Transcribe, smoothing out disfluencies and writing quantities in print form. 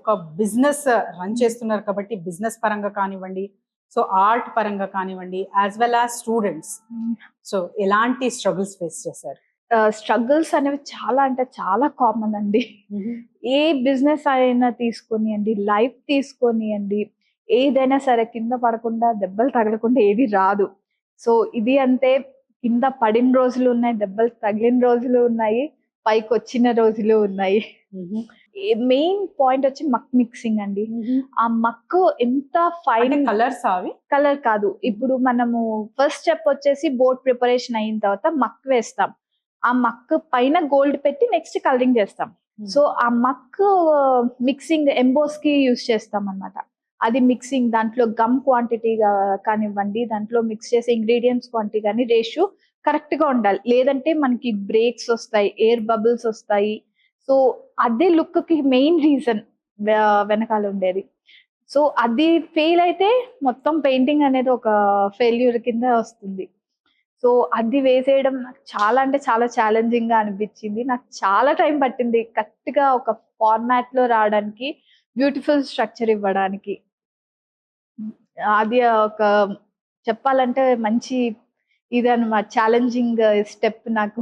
ఒక business run చేస్తున్నారు కాబట్టి బిజినెస్ పరంగా కానివ్వండి, సో ఆర్ట్ పరంగా కానివ్వండి, as well as students, so ఎలాంటి స్ట్రగుల్స్ ఫేస్ చేశారు? స్ట్రగుల్స్ అనేవి చాలా అంటే చాలా కామన్ అండి. ఏ బిజినెస్ అయినా తీసుకొనియండి, లైఫ్ తీసుకొనియండి, ఏదైనా సరే కింద పడకుండా, దెబ్బలు తగలకుండా ఏది రాదు. సో ఇది అంతే, కింద పడిన రోజులు ఉన్నాయి, దెబ్బలు తగిలిన రోజులు ఉన్నాయి, పైకొచ్చిన రోజులు ఉన్నాయి. మెయిన్ పాయింట్ వచ్చి మక్ మిక్సింగ్ అండి. ఆ మక్కు ఎంత ఫైన్ కలర్స్ అవి కలర్ కాదు. ఇప్పుడు మనము ఫస్ట్ స్టెప్ వచ్చేసి బోర్డ్ ప్రిపరేషన్ అయిన తర్వాత మక్ వేస్తాం. ఆ మక్ పైన గోల్డ్ పెట్టి నెక్స్ట్ కలరింగ్ చేస్తాం. సో ఆ మక్ మిక్సింగ్ ఎంబోస్ కి యూజ్ చేస్తాం అన్నమాట. అది మిక్సింగ్ దాంట్లో గమ్ క్వాంటిటీ కానివ్వండి, దాంట్లో మిక్స్ చేసే ఇంగ్రీడియంట్స్ క్వాంటిటీ కానీ రేషియో కరెక్ట్ గా ఉండాలి. లేదంటే మనకి బ్రేక్స్ వస్తాయి, ఎయిర్ బబుల్స్ వస్తాయి. సో అదే లుక్ కి మెయిన్ రీజన్ వెనకాల ఉండేది. సో అది ఫెయిల్ అయితే మొత్తం పెయింటింగ్ అనేది ఒక ఫెయిల్యూర్ కింద వస్తుంది. సో అది వేసేయడం నాకు చాలా అంటే చాలా ఛాలెంజింగ్ గా అనిపించింది. నాకు చాలా టైం పట్టింది కరెక్ట్ గా ఒక ఫార్మాట్ లో రావడానికి, బ్యూటిఫుల్ స్ట్రక్చర్ ఇవ్వడానికి. అది ఒక చెప్పాలంటే మంచి ఇదన్నమాట, ఛాలెంజింగ్ స్టెప్ నాకు.